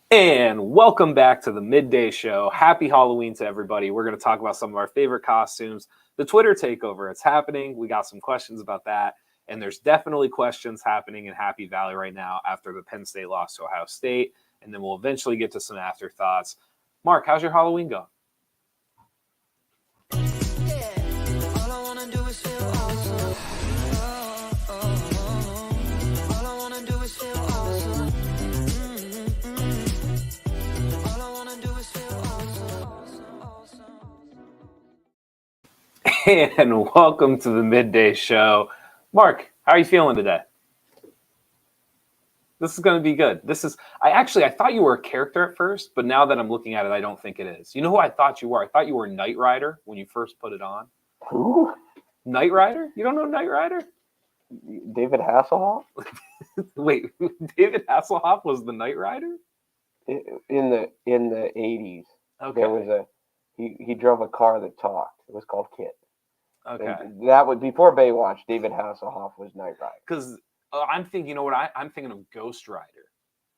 And welcome back to the Midday Show. Happy Halloween to everybody. We're going to talk about some of our favorite costumes. The Twitter takeover, it's happening. We got some questions about that. And there's definitely questions happening in Happy Valley right now after the Penn State loss to Ohio State. And then we'll eventually get to some afterthoughts. Mark, how's your Halloween going? And welcome to the Midday Show. Mark, how are you feeling today? This is going to be good. I thought you were a character at first, but now that I'm looking at it, I don't think it is. You know who I thought you were? I thought you were Knight Rider when you first put it on. Who? Knight Rider? You don't know Knight Rider? David Hasselhoff? Wait, David Hasselhoff was the Knight Rider? In the 80s. Okay. There was he drove a car that talked. It was called Kit. Okay. And that was before Baywatch. David Hasselhoff was Knight Rider. Because I'm thinking, you know what? I'm thinking of Ghost Rider.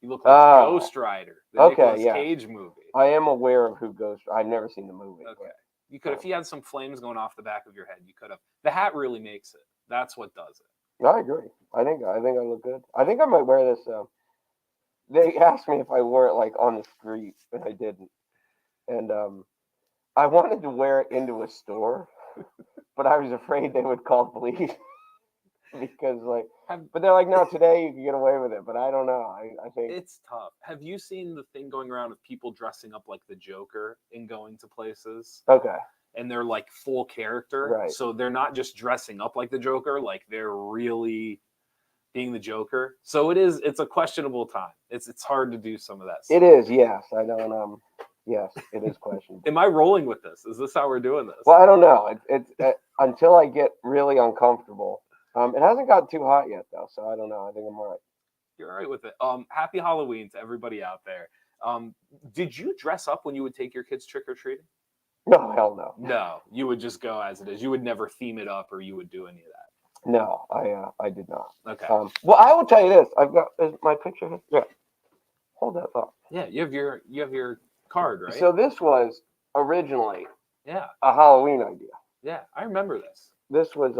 You look like Ghost Rider, the Nicolas Cage movie. I am aware of who Ghost. I've never seen the movie. Okay. You could, if you had some flames going off the back of your head, you could have. The hat really makes it. That's what does it. I agree. I think I look good. I think I might wear this. They asked me if I wore it like on the street, and I didn't. And I wanted to wear it into a store, but I was afraid they would call police because but they're like, no, today you can get away with it. But I don't know. I think it's tough. Have you seen the thing going around of people dressing up like the Joker and going to places? Okay. And they're like full character. Right. So they're not just dressing up like the Joker, like they're really being the Joker. So it's a questionable time. It's hard to do some of that stuff. It is, yes. I don't yes, it is questionable. Am I rolling with this? Is this how we're doing this? Well, I don't know. It's until I get really uncomfortable. It hasn't gotten too hot yet though, so I don't know. I think I'm all right. You're all right with it. Happy Halloween to everybody out there. Did you dress up when you would take your kids trick-or-treating? No, hell no. No, you would just go as it is. You would never theme it up or you would do any of that. No, I did not. Okay. Well, I will tell you this. I've got my picture here. Yeah. Hold that thought. Yeah, you have your card, right? So this was originally a Halloween idea. Yeah, I remember this. This was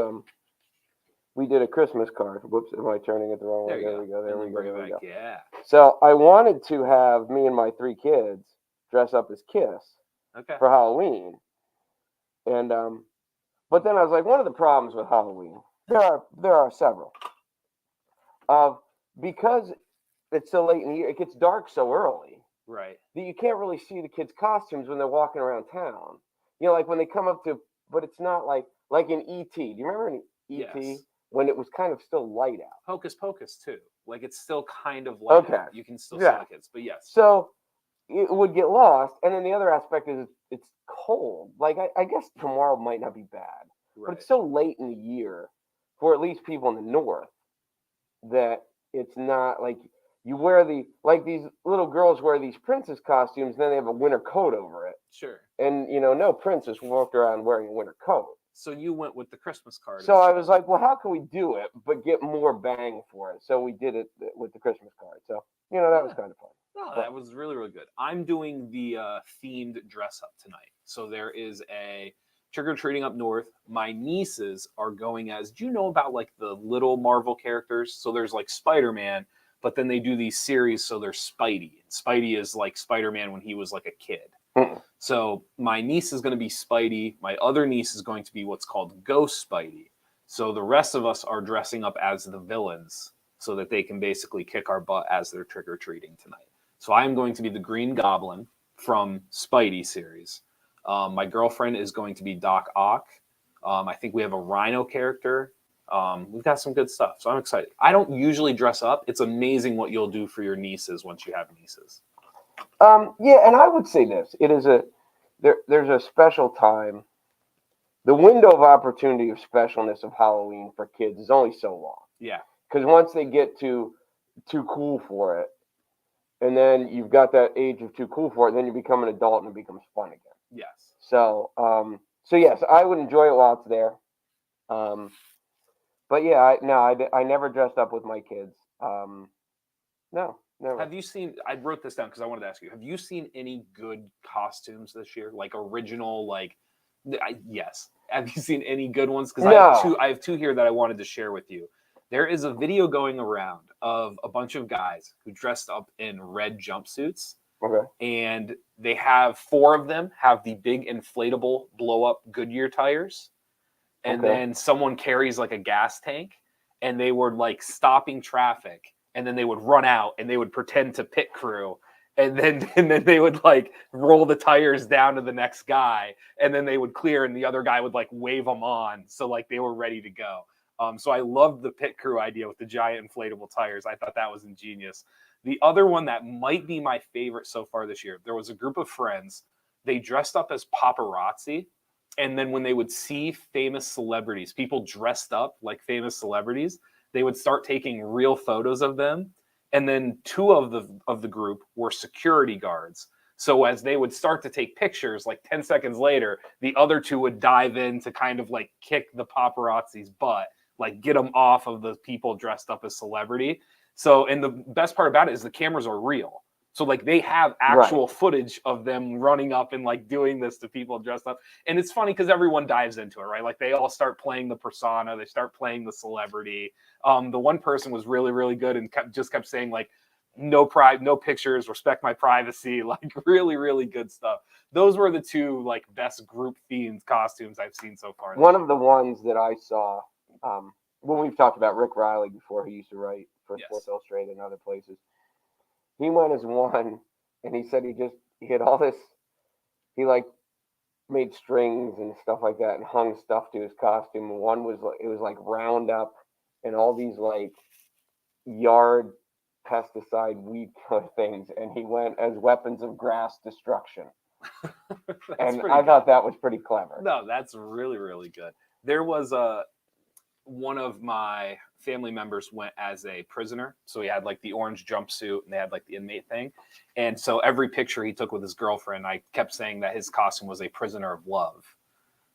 we did a Christmas card. Whoops, am I turning it the wrong way? There we go. There we go. Yeah. So I wanted to have me and my 3 kids dress up as Kiss. Okay. For Halloween. And but then I was like, one of the problems with Halloween, there are several. Because it's so late in the year, it gets dark so early. Right. That you can't really see the kids' costumes when they're walking around town. You know, like when they come up to, but it's not like in E.T. Do you remember in E.T. Yes. When it was kind of still light out? Hocus Pocus too. Like it's still kind of light out. You can still see the kids, but yes. So it would get lost. And then the other aspect is it's cold. Like I guess tomorrow might not be bad. Right. But it's so late in the year for at least people in the north that it's not like you wear these little girls wear these princess costumes and then they have a winter coat over it. Sure. And no princess walked around wearing a winter coat. So you went with the Christmas card. So I was like, well, how can we do it but get more bang for it? So we did it with the Christmas card. So, that was kind of fun. No, that was really, really good. I'm doing the themed dress up tonight. So there is a trick-or-treating up north. My nieces are going as, do you know about like the little Marvel characters? So there's like Spider-Man, but then they do these series. So there's Spidey. And Spidey is like Spider-Man when he was like a kid. Mm-mm. So my niece is going to be Spidey. My other niece is going to be what's called Ghost Spidey. So the rest of us are dressing up as the villains so that they can basically kick our butt as they're trick-or-treating tonight. So I'm going to be the Green Goblin from Spidey series. My girlfriend is going to be Doc Ock. I think we have a Rhino character. We've got some good stuff, so I'm excited. I don't usually dress up. It's amazing what you'll do for your nieces once you have nieces. Yeah, and I would say this. It is there's a special time. The window of opportunity of specialness of Halloween for kids is only so long. Yeah. Because once they get too cool for it, and then you've got that age of too cool for it, then you become an adult and it becomes fun again. Yes. So yes, I would enjoy it while it's there. But yeah, I never dressed up with my kids. No, Never. Have you seen? I wrote this down because I wanted to ask you. Have you seen any good costumes this year? Like original, like yes. Have you seen any good ones? Because No. I have two here that I wanted to share with you. There is a video going around of a bunch of guys who dressed up in red jumpsuits, Okay. and they have four of them have the big inflatable blow up Goodyear tires, and Okay. then someone carries like a gas tank, and they were like stopping traffic, and then they would run out and they would pretend to pit crew, and then they would like roll the tires down to the next guy, and then they would clear, and the other guy would like wave them on, so like they were ready to go. So I loved the pit crew idea with the giant inflatable tires. I thought that was ingenious. The other one that might be my favorite so far this year, there was a group of friends. They dressed up as paparazzi. And then when they would see famous celebrities, people dressed up like famous celebrities, they would start taking real photos of them. And then two of the group were security guards. So as they would start to take pictures, like 10 seconds later, the other two would dive in to kind of like kick the paparazzi's butt, like get them off of the people dressed up as celebrity. So, and the best part about it is the cameras are real. So like they have actual footage of them running up and like doing this to people dressed up. And it's funny because everyone dives into it, right? Like they all start playing the persona, they start playing the celebrity. The one person was really, really good and just kept saying like, no pride, no pictures, respect my privacy, like really, really good stuff. Those were the two like best group themed costumes I've seen so far. One of the ones that I saw, when we've talked about Rick Riley before, he used to write for Sports Illustrated and other places. He went as one, and he said he had all this, he like made strings and stuff like that and hung stuff to his costume. And one was like, it was like Roundup and all these like yard pesticide weed things, and he went as weapons of grass destruction. And I thought that was pretty clever. No, that's really, really good. There was one of my family members went as a prisoner. So he had like the orange jumpsuit and they had like the inmate thing. And so every picture he took with his girlfriend, I kept saying that his costume was a prisoner of love.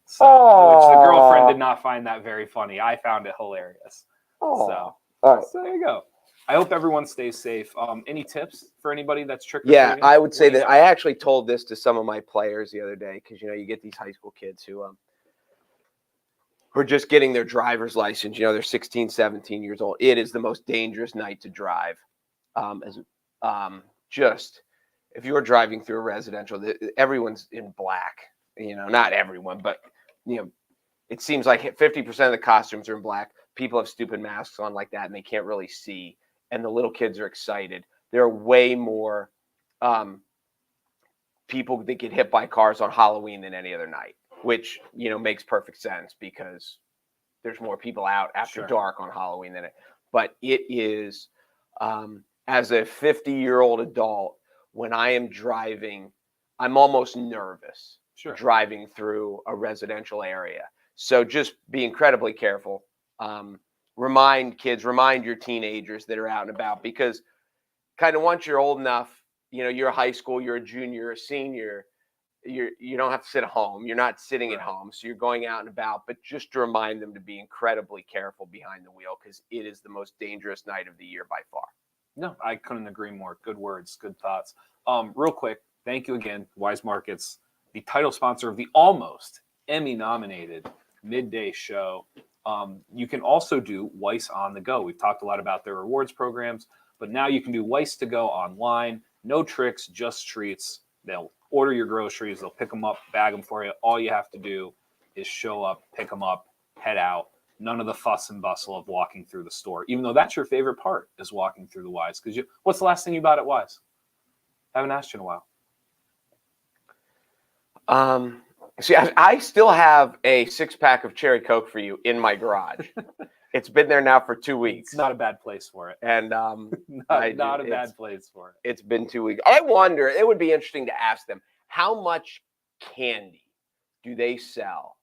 So, which the girlfriend did not find that very funny. I found it hilarious. So, all right. So there you go. I hope everyone stays safe. Any tips for anybody that's trick or Yeah, treating? I would say that I actually told this to some of my players the other day because, you know, you get these high school kids who are just getting their driver's license. You know, they're 16, 17 years old. It is the most dangerous night to drive. Just if you're driving through a residential, everyone's in black. You know, not everyone, but, you know, it seems like 50% of the costumes are in black. People have stupid masks on like that, and they can't really see. And the little kids are excited. There are way more people that get hit by cars on Halloween than any other night, which, you know, makes perfect sense because there's more people out after dark on Halloween than it. But it is, as a 50-year-old adult, when I am driving, I'm almost nervous driving through a residential area. So just be incredibly careful. Remind your teenagers that are out and about, because kind of once you're old enough, you know, you're a high school, you're a junior, a senior, you don't have to sit at home. You're not sitting at home. So you're going out and about, but just to remind them to be incredibly careful behind the wheel, because it is the most dangerous night of the year by far. No, I couldn't agree more. Good words, good thoughts. Real quick, thank you again, Weis Markets, the title sponsor of the almost Emmy-nominated Midday Show. You can also do Weis on the go. We've talked a lot about their rewards programs, but now you can do Weis to go online. No tricks, just treats. They'll order your groceries. They'll pick them up, bag them for you. All you have to do is show up, pick them up, head out. None of the fuss and bustle of walking through the store, even though that's your favorite part, is walking through the Weis. Because what's the last thing you bought at Weis? Haven't asked you in a while. See, I still have a 6-pack of Cherry Coke for you in my garage. It's been there now for 2 weeks. It's not a bad place for it. And not a bad place for it. It's been 2 weeks. I wonder, it would be interesting to ask them, how much candy do they sell?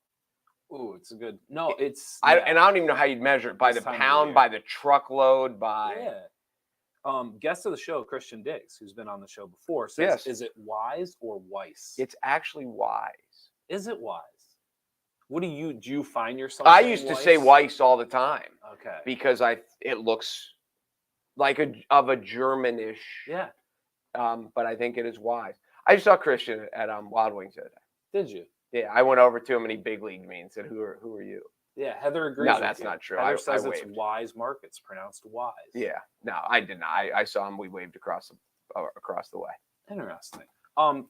Ooh, it's a good. No, it's. And I don't even know how you'd measure it. By the pound, by the truckload, by. Yeah. Guest of the show, Christian Diggs, who's been on the show before, says, is it Weis or Weis? It's actually Weis. Is it Weis? What do you find yourself? I used to say Weis all the time. Okay. Because it looks like of a Germanish. Yeah. But I think it is wise. I just saw Christian at Wild Wings the other day. Did you? Yeah, I went over to him and he big leagued me and said, "Who are you?" Yeah, Heather agrees. No, with that's you. not true. Heather says I it's waved. Weis Markets, pronounced wise. Yeah, no, I did not. I saw him. We waved across the way. Interesting.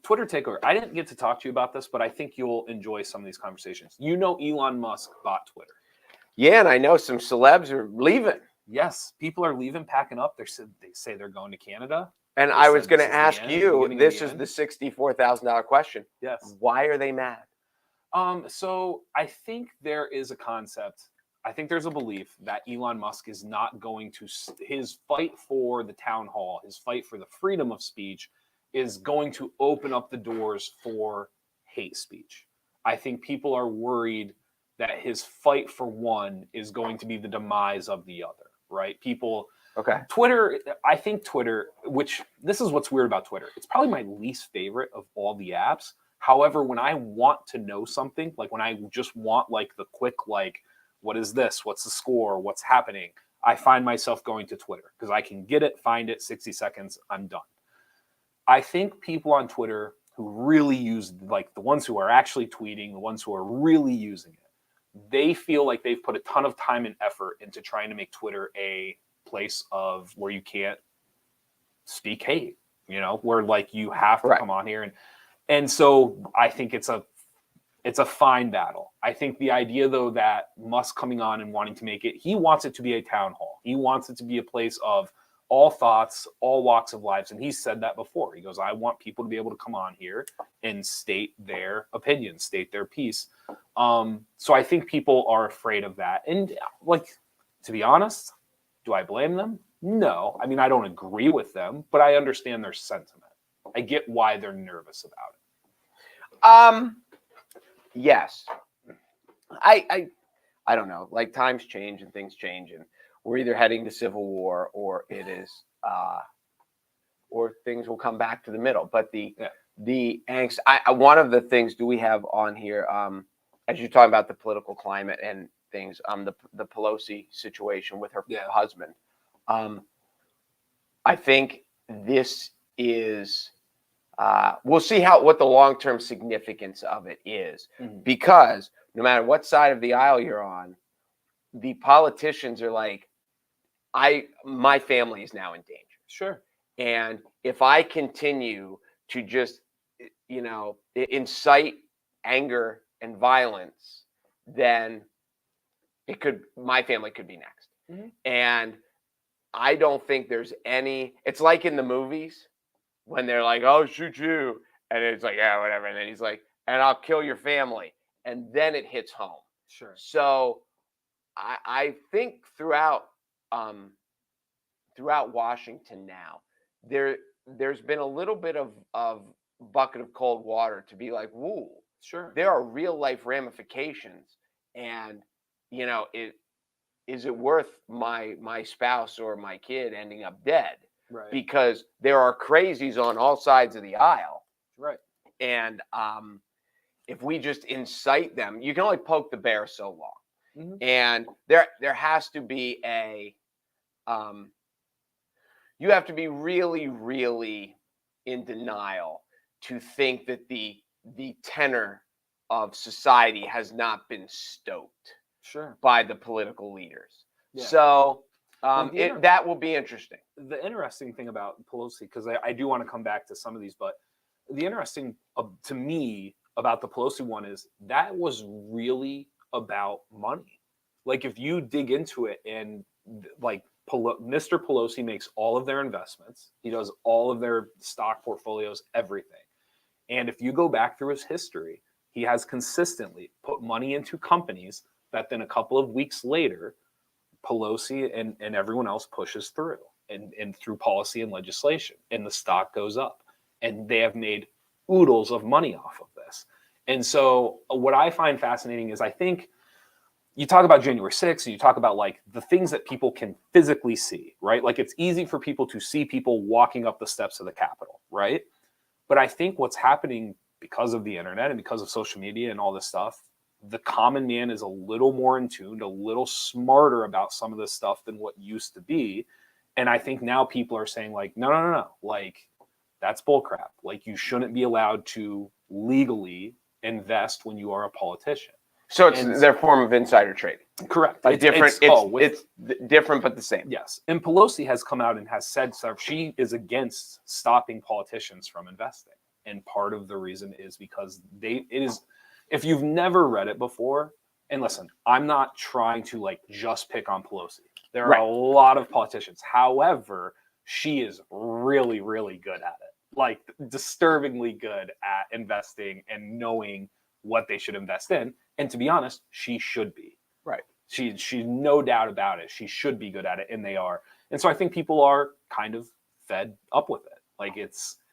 Twitter takeover. I didn't get to talk to you about this, but I think you'll enjoy some of these conversations. You know, Elon Musk bought Twitter. Yeah, and I know some celebs are leaving. Yes, people are leaving, packing up. They say they're going to Canada. And They I was said going this to is the ask end, you. beginning of This the is end. the $64,000 question. Yes. Why are they mad? So I think there is a concept. I think there's a belief that Elon Musk is not going to, his fight for the town hall, his fight for the freedom of speech is going to open up the doors for hate speech. I think people are worried that his fight for one is going to be the demise of the other, right? Okay. Twitter, I think Twitter, which this is what's weird about Twitter. It's probably my least favorite of all the apps. However, when I want to know something, like when I just want like the quick, like, what is this? What's the score? What's happening? I find myself going to Twitter because I can get it, find it, 60 seconds, I'm done. I think people on Twitter who really use, like the ones who are actually tweeting, the ones who are really using it, they feel like they've put a ton of time and effort into trying to make Twitter a place of where you can't speak hate, where like you have to come on here. And so I think it's a fine battle. I think the idea, though, that Musk coming on and wanting to make it, he wants it to be a town hall. He wants it to be a place of all thoughts, all walks of lives. And he's said that before. He goes, I want people to be able to come on here and state their opinions, state their piece. So I think people are afraid of that. And like, to be honest, do I blame them? No. I mean, I don't agree with them, but I understand their sentiment. I get why they're nervous about it. Yes. I don't know. Like times change and things change, and we're either heading to civil war or it is or things will come back to the middle. But the angst. One of the things do we have on here, as you're talking about the political climate and things, the Pelosi situation with her husband. I think this is we'll see what the long-term significance of it is, because no matter what side of the aisle you're on, the politicians are like, my family is now in danger. Sure. And if I continue to just, incite anger and violence, then my family could be next. Mm-hmm. And I don't think there's it's like in the movies when they're like, oh, shoot you. And it's like, yeah, whatever. And then he's like, and I'll kill your family. And then it hits home. Sure. So I think throughout Washington now, there's been a little bit of bucket of cold water to be like, whoa, sure, there are real life ramifications. And, is it worth my spouse or my kid ending up dead? Right. Because there are crazies on all sides of the aisle. Right. And if we just incite them, you can only poke the bear so long. Mm-hmm. And there has to be you have to be really, really in denial to think that the tenor of society has not been stoked by the political leaders. Yeah. So that will be interesting. The interesting thing about Pelosi, because I do want to come back to some of these, but the interesting to me about the Pelosi one is that was really about money. Like if you dig into it, and like Mr. Pelosi makes all of their investments, he does all of their stock portfolios, everything. And if you go back through his history, he has consistently put money into companies that then a couple of weeks later, Pelosi and everyone else pushes through and through policy and legislation, and the stock goes up. And they have made oodles of money off of this. And so what I find fascinating is I think you talk about January 6th, and you talk about like the things that people can physically see, right? Like it's easy for people to see people walking up the steps of the Capitol, right? But I think what's happening because of the internet and because of social media and all this stuff, the common man is a little more in tune, a little smarter about some of this stuff than what used to be. And I think now people are saying like, no, like that's bullcrap. Like you shouldn't be allowed to legally invest when you are a politician. So it's their form of insider trading. Correct. It's different. It's different, but the same. Yes. And Pelosi has come out and has said so she is against stopping politicians from investing. And part of the reason is because if you've never read it before, and listen, I'm not trying to like just pick on Pelosi. There are a lot of politicians. However, she is really, really good at it. Like disturbingly good at investing and knowing what they should invest in. And to be honest, she should be. Right. She's no doubt about it. She should be good at it, and they are. And so I think people are kind of fed up with it. Like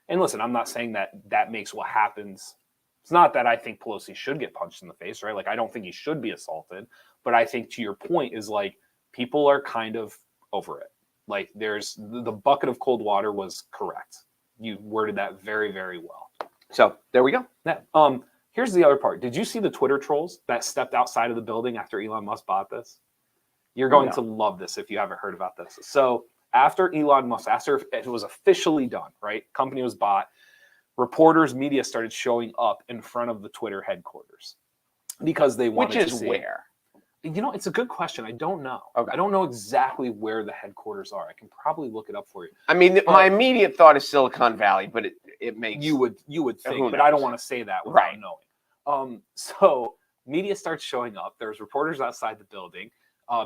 and listen, I'm not saying that makes what happens. It's not that I think Pelosi should get punched in the face, right? Like I don't think he should be assaulted, but I think to your point is like people are kind of over it. Like there's the bucket of cold water was correct. You worded that very, very well. So there we go. Yeah. Here's the other part. Did you see the Twitter trolls that stepped outside of the building after Elon Musk bought this? You're going to love this if you haven't heard about this. So after it was officially done, right? Company was bought. Reporters, media started showing up in front of the Twitter headquarters because they wanted to see. Which is where? You know, it's a good question. I don't know. Okay. I don't know exactly where the headquarters are. I can probably look it up for you. I mean, my immediate thought is Silicon Valley, but it makes you would think, but I don't want to say that without knowing. So media starts showing up. There's reporters outside the building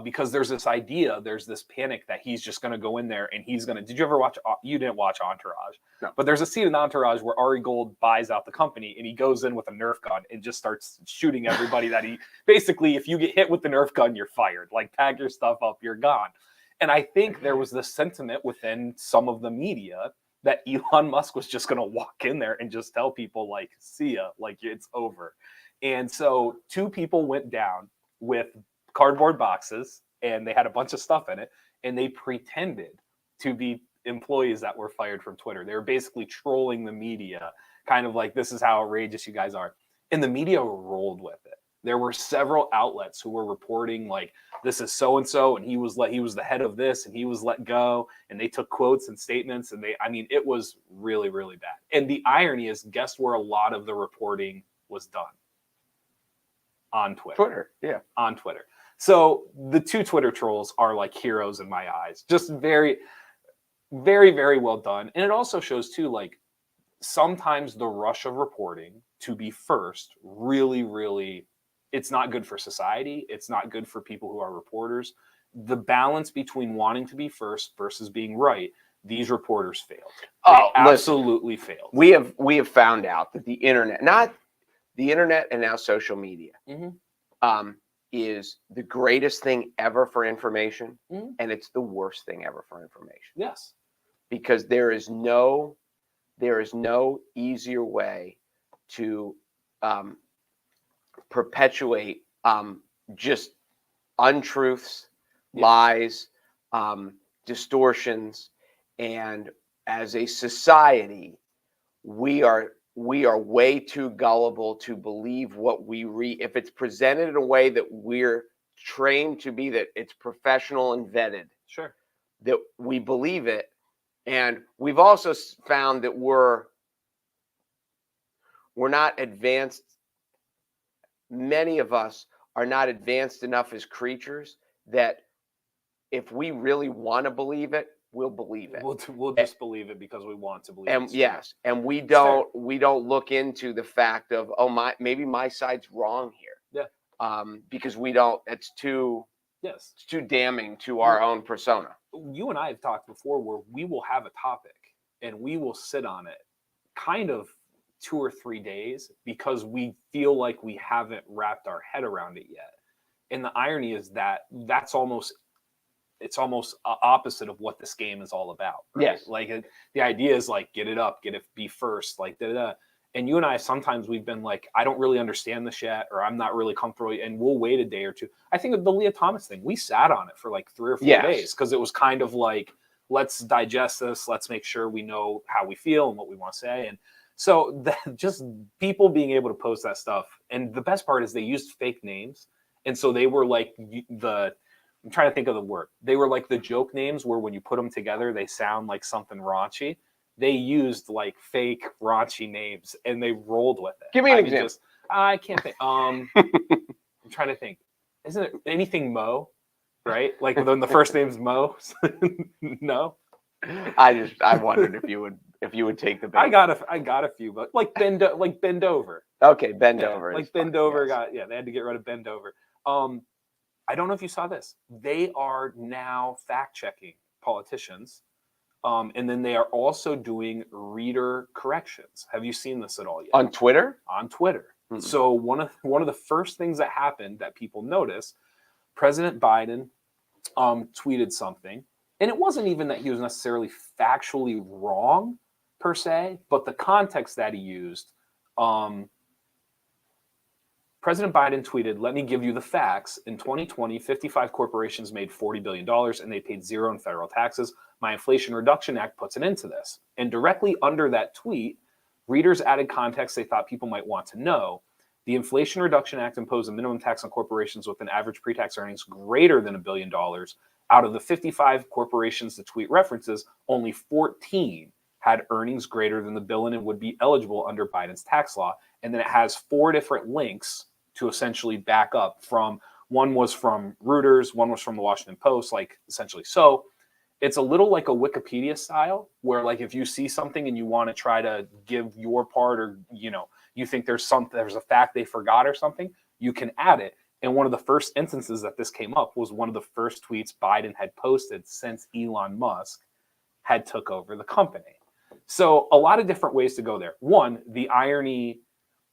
because there's this idea, there's this panic that he's just going to go in there and he's going to. Did you ever watch? You didn't watch Entourage, no. But there's a scene in Entourage where Ari Gold buys out the company and he goes in with a Nerf gun and just starts shooting everybody that he basically. If you get hit with the Nerf gun, you're fired. Like pack your stuff up, you're gone. And I think there was this sentiment within some of the media that Elon Musk was just going to walk in there and just tell people like, see ya, like it's over. And so 2 people went down with cardboard boxes and they had a bunch of stuff in it and they pretended to be employees that were fired from Twitter. They were basically trolling the media, kind of like, this is how outrageous you guys are. And the media rolled with it. There were several outlets who were reporting like, this is so-and-so, and he was the head of this, and he was let go, and they took quotes and statements, and it was really, really bad. And the irony is, guess where a lot of the reporting was done? On Twitter. On Twitter. So the 2 Twitter trolls are like heroes in my eyes. Just very, very, very well done. And it also shows too, like sometimes the rush of reporting to be first really, really, it's not good for society. It's not good for people who are reporters. The balance between wanting to be first versus being right, these reporters failed. They absolutely failed. We have found out that the internet, not the internet and now social media, is the greatest thing ever for information, and it's the worst thing ever for information. Yes. Because there is no easier way to perpetuate just untruths, lies, distortions, and as a society, we are way too gullible to believe what we read. If it's presented in a way that we're trained to be, that it's professional and vetted, sure, that we believe it. And we've also found that we're not advanced. Many of us are not advanced enough as creatures that if we really want to believe it, we'll believe it. We'll just believe it because we want to believe it. And yes, and we don't look into the fact of, maybe my side's wrong here. Yeah. Because we don't. It's too damning to our own persona. You and I have talked before where we will have a topic and we will sit on it kind of 2 or 3 days because we feel like we haven't wrapped our head around it yet. And the irony is that it's almost opposite of what this game is all about. Right? Yes. Like the idea is like, get it up, be first, like da-da-da. And you and I, sometimes we've been like, I don't really understand this yet, or I'm not really comfortable, and we'll wait a day or two. I think of the Leah Thomas thing. We sat on it for like 3 or 4 days because it was kind of like, let's digest this. Let's make sure we know how we feel and what we want to say. And so just people being able to post that stuff. And the best part is they used fake names. And so they were like I'm trying to think of the word. They were like the joke names where when you put them together, they sound like something raunchy. They used like fake raunchy names and they rolled with it. Give me an example. I can't think. I'm trying to think. Isn't it anything Mo? Right? Like when the first name's Mo. No. I wondered if you would take the bait. I got a few, but like bend over. Okay, bend over. Like bend over. Yes. They had to get rid of bend over. I don't know if you saw this. They are now fact checking politicians. And then they are also doing reader corrections. Have you seen this at all yet? On Twitter? On Twitter. Mm-hmm. So one of the first things that happened that people noticed, President Biden tweeted something, and it wasn't even that he was necessarily factually wrong per se, but the context that he used. President Biden tweeted, "Let me give you the facts. In 2020, 55 corporations made $40 billion and they paid zero in federal taxes. My Inflation Reduction Act puts an end to this." And directly under that tweet, readers added context they thought people might want to know. The Inflation Reduction Act imposed a minimum tax on corporations with an average pre-tax earnings greater than $1 billion. Out of the 55 corporations the tweet references, only 14 had earnings greater than the billion and would be eligible under Biden's tax law. And then it has 4 different links to essentially back up from. One was from Reuters, one was from the Washington Post, like essentially. So it's a little like a Wikipedia style where like if you see something and you want to try to give your part, or you think there's a fact they forgot or something, you can add it. And one of the first instances that this came up was one of the first tweets Biden had posted since Elon Musk had took over the company. So a lot of different ways to go there. One, the irony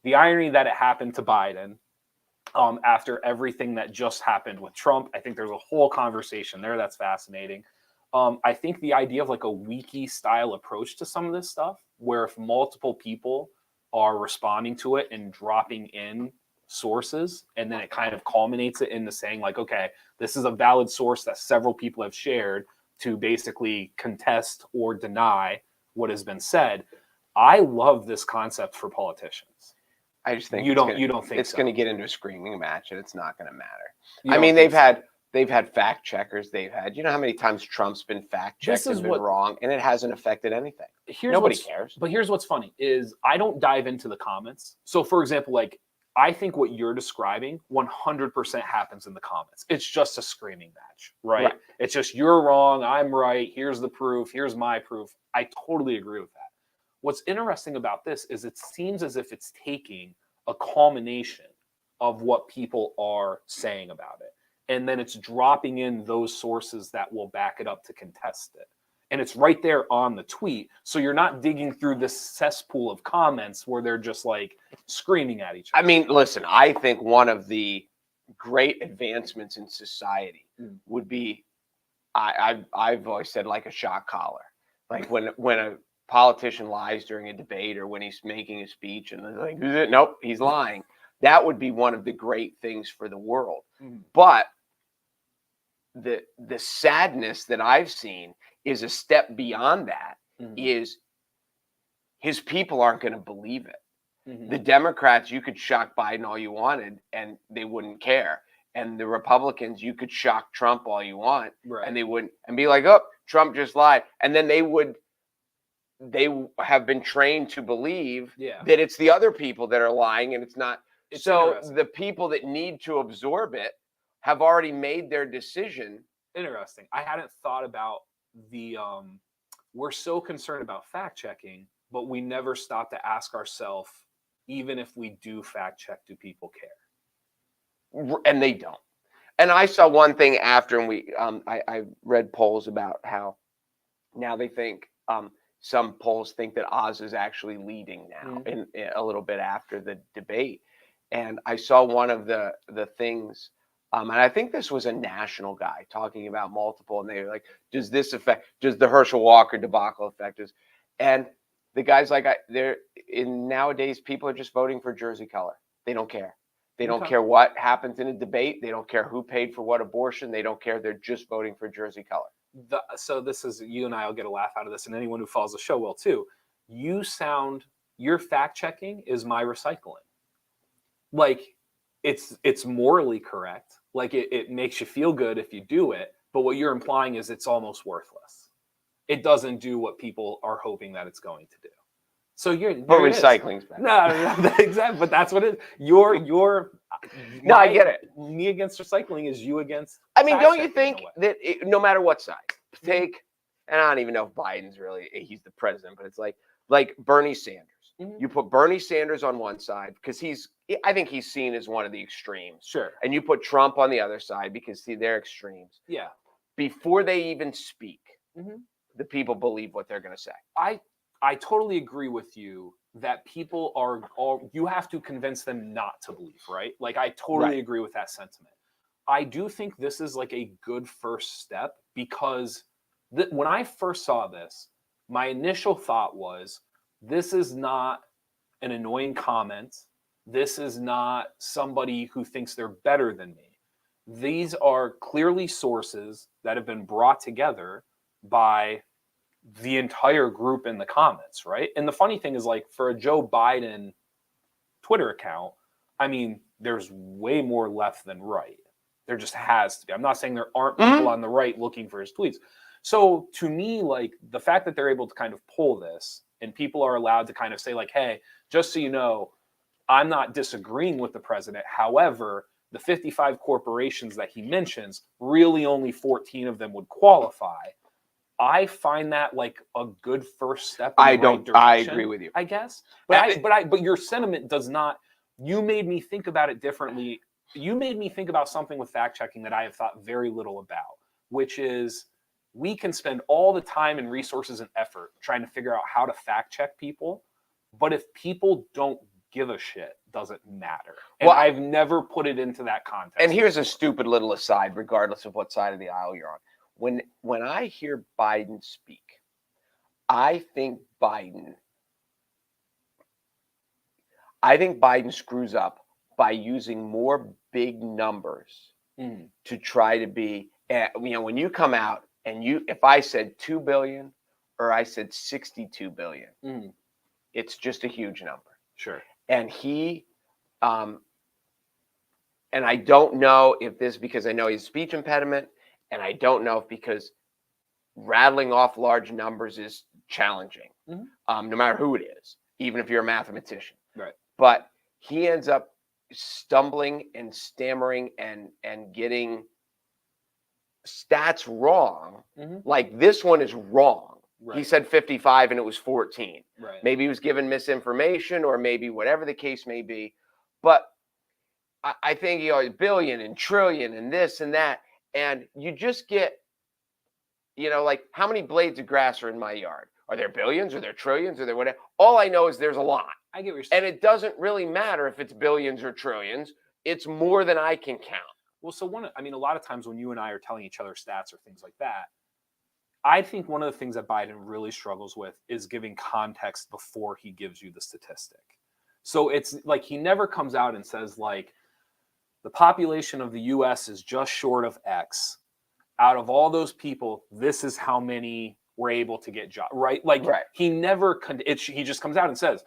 that it happened to Biden after everything that just happened with Trump. I think there's a whole conversation there that's fascinating. I think the idea of like a wiki style approach to some of this stuff, where if multiple people are responding to it and dropping in sources, and then it kind of culminates it into saying like, okay, this is a valid source that several people have shared to basically contest or deny what has been said. I love this concept for politicians. I just think you don't think it's so. going to get into a screaming match, and it's not going to matter. You I mean, don't they've had fact checkers. They've had, how many times Trump's been fact checked and been wrong, and it hasn't affected anything. Nobody cares. But here's what's funny is I don't dive into the comments. So for example, like I think what you're describing 100% happens in the comments. It's just a screaming match, right? It's just you're wrong, I'm right, here's the proof, here's my proof. I totally agree with that. What's interesting about this is it seems as if it's taking a culmination of what people are saying about it. And then it's dropping in those sources that will back it up to contest it. And it's right there on the tweet. So you're not digging through this cesspool of comments where they're just like screaming at each other. I mean, listen, I think one of the great advancements in society would be, I've always said like a shock collar. Like when a politician lies during a debate or when he's making a speech and they're like, nope, he's lying. That would be one of the great things for the world. But the sadness that I've seen is a step beyond that. Is his people aren't going to believe it. The Democrats, you could shock Biden all you wanted and they wouldn't care. And the Republicans, you could shock Trump all you want and they wouldn't, and be like, oh, Trump just lied. And then they have been trained to believe that it's the other people that are lying and it's not. So the people that need to absorb it have already made their decision. Interesting. I hadn't thought about we're so concerned about fact checking, but we never stop to ask ourselves, even if we do fact check, do people care? And they don't. And I saw one thing after, and I read polls about how now they think, some polls think that Oz is actually leading now in a little bit after the debate. And I saw one of the things, and I think this was a national guy talking about multiple, and they were like, does the Herschel Walker debacle affect us? And the guy's like, nowadays people are just voting for jersey color. They don't care. They don't care what happens in a debate. They don't care who paid for what abortion. They don't care. They're just voting for jersey color. So this is, you and I will get a laugh out of this, and anyone who follows the show will too. Your fact checking is my recycling. Like it's morally correct. Like it makes you feel good if you do it, but what you're implying is it's almost worthless. It doesn't do what people are hoping that it's going to do. So But recycling's better. No, exactly. But that's what it is. You're No, I get it. Me against recycling is you against. I mean, don't you fact-checking in think a way. that no matter what side, take, and I don't even know if Biden's really, he's the president, but it's like Bernie Sanders. Mhm. You put Bernie Sanders on one side because I think he's seen as one of the extremes. Sure. And you put Trump on the other side because they're extremes. Yeah. Before they even speak, Mhm. the people believe what they're going to say. I totally agree with you that people are all, you have to convince them not to believe, right? Like I totally Right. agree with that sentiment. I do think this is like a good first step because when I first saw this, my initial thought was this is not an annoying comment. This is not somebody who thinks they're better than me. These are clearly sources that have been brought together by the entire group in the comments, right? And the funny thing is, like, for a Joe Biden Twitter account, I mean, there's way more left than right. There just has to be. I'm not saying there aren't people on the right looking for his tweets. So to me, like, the fact that they're able to kind of pull this and people are allowed to kind of say, like, hey, just so you know, I'm not disagreeing with the president. However, the 55 corporations that he mentions, really only 14 of them would qualify. I find that like a good first step in the right direction. I agree with you. I guess. But your sentiment does not, you made me think about it differently. You made me think about something with fact checking that I have thought very little about, which is we can spend all the time and resources and effort trying to figure out how to fact check people, but if people don't give a shit, doesn't matter. And Well, I've never put it into that context. And here's a stupid little aside, regardless of what side of the aisle you're on. When I hear Biden speak, I think Biden screws up by using more big numbers to try to be, when you come out and if I said 2 billion or I said 62 billion, it's just a huge number. Sure. And and I don't know if this, because I know he's speech impediment, and I don't know if because rattling off large numbers is challenging, no matter who it is, even if you're a mathematician. Right. But he ends up stumbling and stammering and getting stats wrong. Like this one is wrong. Right. He said 55 and it was 14. Right. Maybe he was given misinformation or maybe whatever the case may be. But I think billion and trillion and this and that. And you just get, like how many blades of grass are in my yard? Are there billions? Are there trillions? Are there whatever? All I know is there's a lot. I get what you're saying. And it doesn't really matter if it's billions or trillions. It's more than I can count. Well, so a lot of times when you and I are telling each other stats or things like that, I think one of the things that Biden really struggles with is giving context before he gives you the statistic. So it's like he never comes out and says, like, the population of the U.S. is just short of X. Out of all those people, this is how many were able to get jobs, right? Like he never, he just comes out and says,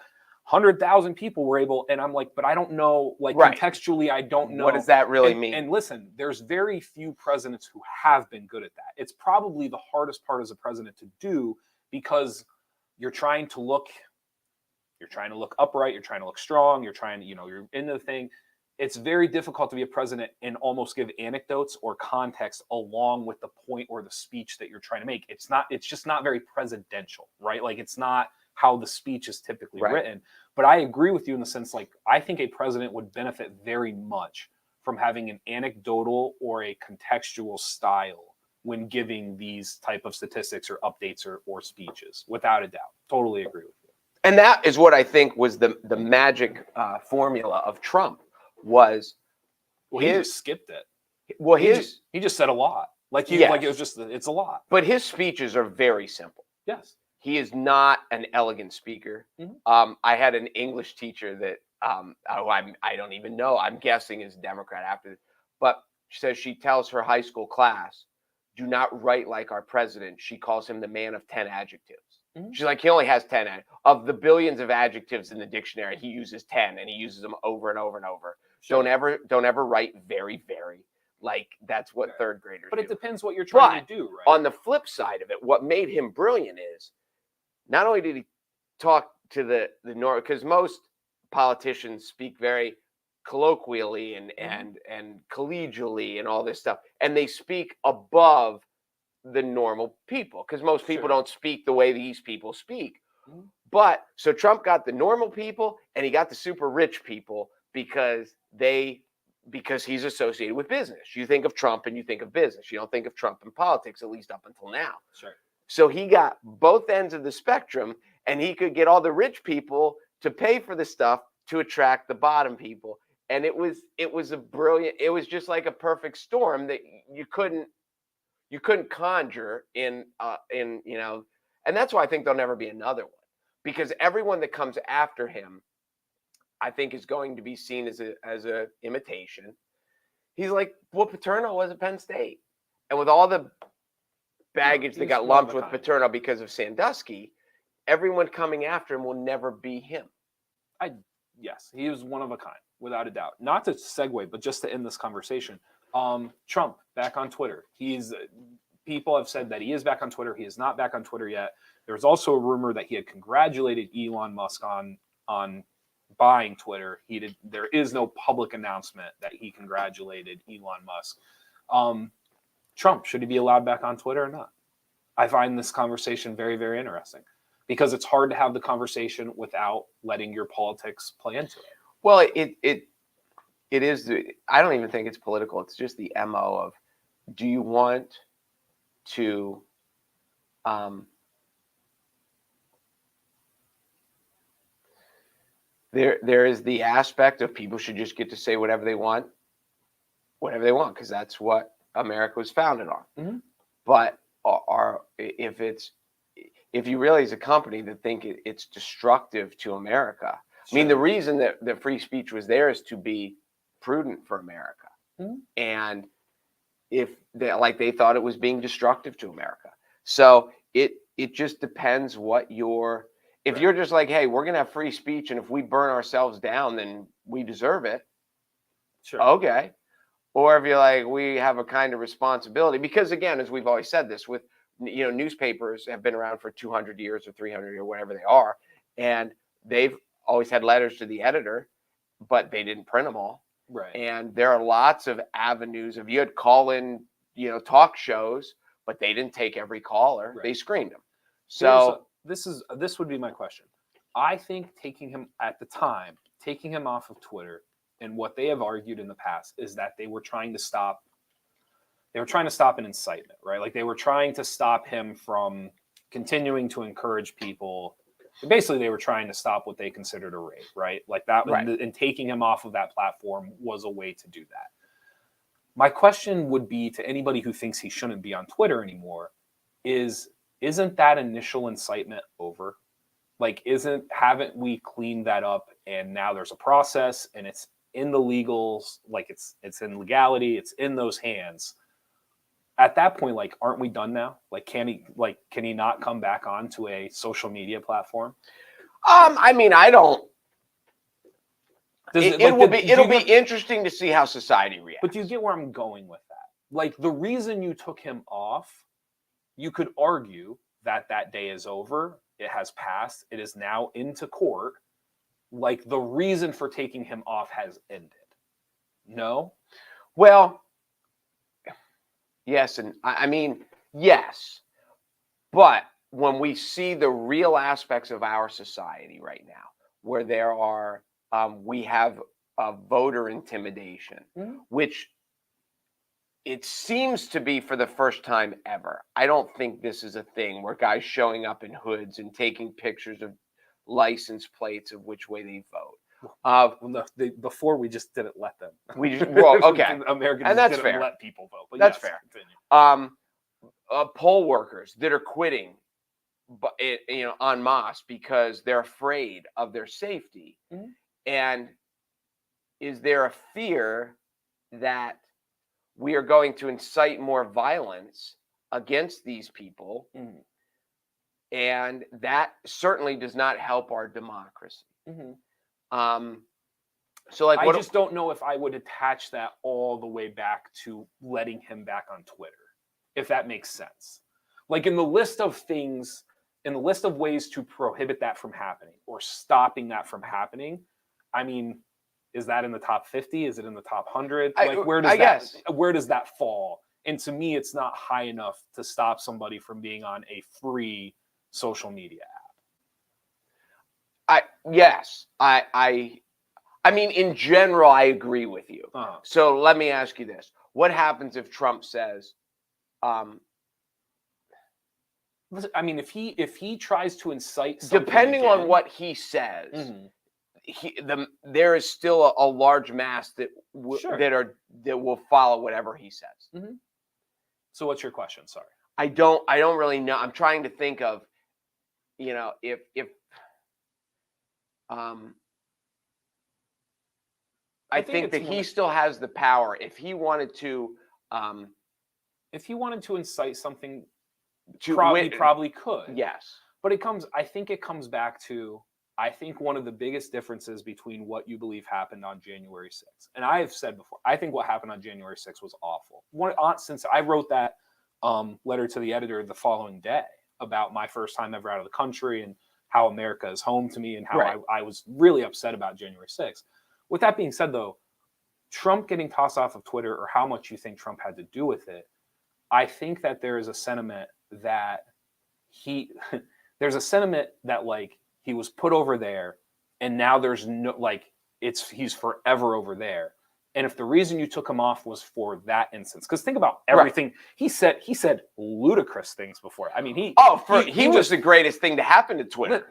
100,000 people were able, and I'm like, but I don't know, like contextually, I don't know. What does that really mean? And listen, there's very few presidents who have been good at that. It's probably the hardest part as a president to do because you're trying to look upright, you're trying to look strong, you're trying to, you're into the thing. It's very difficult to be a president and almost give anecdotes or context along with the point or the speech that you're trying to make. It's just not very presidential, right? Like it's not how the speech is typically written. But I agree with you in the sense, like, I think a president would benefit very much from having an anecdotal or a contextual style when giving these type of statistics or updates or speeches, without a doubt. Totally agree with you. And that is what I think was the magic formula of Trump was. Well, he just skipped it. Well, he just said a lot. Like it was just, it's a lot. But his speeches are very simple. Yes. He is not an elegant speaker. I had an English teacher that I don't even know. I'm guessing is a Democrat after this. But she says she tells her high school class, do not write like our president. She calls him the man of 10 adjectives. She's like, he only has 10. Of the billions of adjectives in the dictionary, he uses 10, and he uses them over and over and over. Sure. Don't ever write very, very. like that's what Right. third graders But do. it depends what you're trying to do, right? On the flip side of it, what made him brilliant is not only did he talk to the North, because most politicians speak very colloquially and collegially and all this stuff, and they speak above the normal people because most people Sure. don't speak the way these people speak. Mhm. But so Trump got the normal people and he got the super rich people because he's associated with business. You think of Trump and you think of business. You don't think of Trump in politics, at least up until now. Sure. So he got both ends of the spectrum, and he could get all the rich people to pay for the stuff to attract the bottom people. And it was a brilliant, it was just like a perfect storm that you couldn't conjure in and that's why I think there'll never be another one, because everyone that comes after him, I think, is going to be seen as a imitation. He's like what Paterno was at Penn State, and with all the baggage that He's got one of lumped a with kind. Paterno because of Sandusky, everyone coming after him will never be him. Yes, he is one of a kind, without a doubt. Not to segue, but just to end this conversation. Trump back on Twitter. People have said that he is back on Twitter. He is not back on Twitter yet. There's also a rumor that he had congratulated Elon Musk on buying Twitter. There is no public announcement that he congratulated Elon Musk. Trump, should he be allowed back on Twitter or not? I find this conversation very, very interesting because it's hard to have the conversation without letting your politics play into it. Well, it is. I don't even think it's political. It's just the MO of, do you want to there is the aspect of people should just get to say whatever they want, because that's what America was founded on. Mm-hmm. But if you really, as a company, that think it's destructive to America, Sure. I mean, the reason that the free speech was there is to be prudent for America. Mm-hmm. And if they thought it was being destructive to America. So it just depends what if you're just like, hey, we're going to have free speech, and if we burn ourselves down, then we deserve it. Sure. Okay. Or if you're like, we have a kind of responsibility, because again, as we've always said this, with newspapers have been around for 200 years or 300 years, whatever they are, and they've always had letters to the editor, but they didn't print them all. Right. And there are lots of avenues of, you had call-in, talk shows, but they didn't take every caller. Right. They screened them. So this would be my question. I think taking him off of Twitter, and what they have argued in the past is that they were trying to stop an incitement, right? Like they were trying to stop him from continuing to encourage people. Basically, they were trying to stop what they considered a rape, right? Like that, right. And taking him off of that platform was a way to do that. My question would be to anybody who thinks he shouldn't be on Twitter anymore isn't that initial incitement over? Like, haven't we cleaned that up, and now there's a process, and it's in the legals, like it's in legality, it's in those hands. At that point, like, aren't we done now? Like, can he not come back onto a social media platform? I mean, I don't. It'll be interesting to see how society reacts. But do you get where I'm going with that? Like, the reason you took him off, you could argue that day is over. It has passed. It is now into court. Like, the reason for taking him off has ended. No? Well, yes. And I mean, yes. But when we see the real aspects of our society right now, where there are, we have voter intimidation, mm-hmm. which it seems to be for the first time ever. I don't think this is a thing where guys showing up in hoods and taking pictures of license plates of which way they vote. Before we just didn't let them. Okay, Americans and that's didn't fair. let people vote. But that's yes, fair. Continue. Poll workers that are quitting, but en masse because they're afraid of their safety. Mm-hmm. And is there a fear that we are going to incite more violence against these people? Mm-hmm. And that certainly does not help our democracy. Mm-hmm. So like, I what? just don't know if I would attach that all the way back to letting him back on Twitter, if that makes sense. Like in the list of things, in the list of ways to prohibit that from happening or stopping that from happening, I mean, is that in the top 50? Is it in the top 100? Like where does that fall? And to me, it's not high enough to stop somebody from being on a free social media app. I mean, in general, I agree with you. Uh-huh. So let me ask you this: what happens if Trump says, I mean, if he tries to incite something depending again, on what he says, mm-hmm. there is still a large mass that will follow whatever he says. Mm-hmm. So what's your question? Sorry. I don't really know. I'm trying to think of, if I think that he still has the power if he wanted to. If he wanted to incite something, he probably could. Yes. But I think it comes back to, I think one of the biggest differences between what you believe happened on January 6th. And I have said before, I think what happened on January 6th was awful. Since I wrote that letter to the editor the following day about my first time ever out of the country and how America is home to me and how I was really upset about January 6th. With that being said, though, Trump getting tossed off of Twitter, or how much you think Trump had to do with it, I think that there is a sentiment that there's a sentiment that like he was put over there and now there's no, like, he's forever over there. And if the reason you took him off was for that instance, because think about everything he said ludicrous things before. I mean, he was the greatest thing to happen to Twitter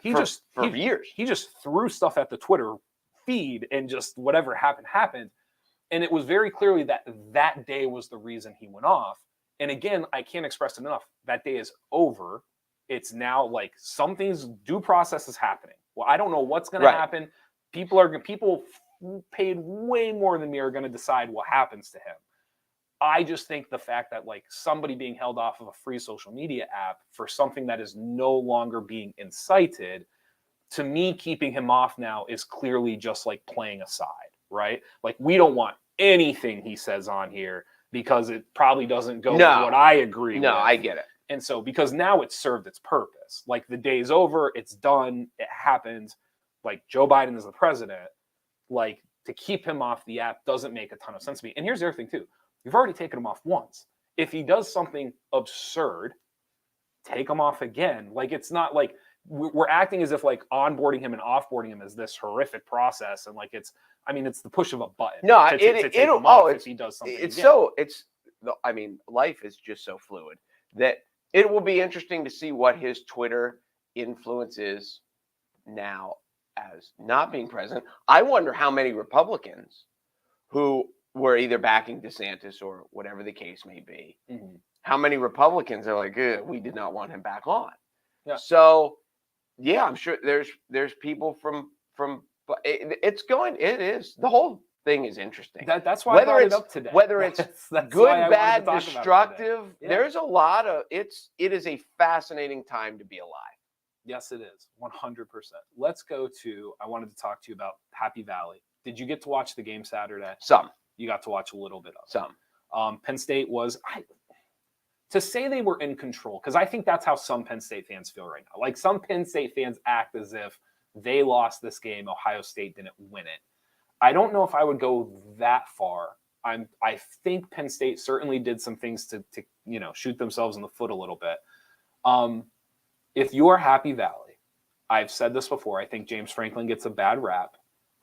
for years. He just threw stuff at the Twitter feed and just whatever happened. And it was very clearly that day was the reason he went off. And again, I can't express it enough. That day is over. It's now like something's due process is happening. Well, I don't know what's going to happen. People paid way more than me are going to decide what happens to him. I just think the fact that like somebody being held off of a free social media app for something that is no longer being incited, to me, keeping him off now is clearly just like playing a side, right? Like we don't want anything he says on here because it probably doesn't go with what I agree with. No, I get it. And so, because now it's served its purpose. Like the day's over, it's done, it happened. Like Joe Biden is the president. Like to keep him off the app doesn't make a ton of sense to me. And here's the other thing too. You've already taken him off once. If he does something absurd, take him off again. Like it's not like we're acting as if like onboarding him and offboarding him is this horrific process. And like it's the push of a button. No, to take him off if he does something again. Life is just so fluid that it will be interesting to see what his Twitter influence is now as not being president. I wonder how many Republicans who were either backing DeSantis or whatever the case may be, how many Republicans are like, we did not want him back on. Yeah. So, yeah, I'm sure there's people from it is the whole thing is interesting. That's why I brought it up today. Whether it's that's good, bad, destructive, there's a lot of it is a fascinating time to be alive. Yes, it is. 100%. Let's go to, I wanted to talk to you about Happy Valley. Did you get to watch the game Saturday? Some. You got to watch a little bit of some. Penn State was, to say they were in control, because I think that's how some Penn State fans feel right now. Like some Penn State fans act as if they lost this game, Ohio State didn't win it. I don't know if I would go that far. I think Penn State certainly did some things to shoot themselves in the foot a little bit. If you are Happy Valley, I've said this before, I think James Franklin gets a bad rap.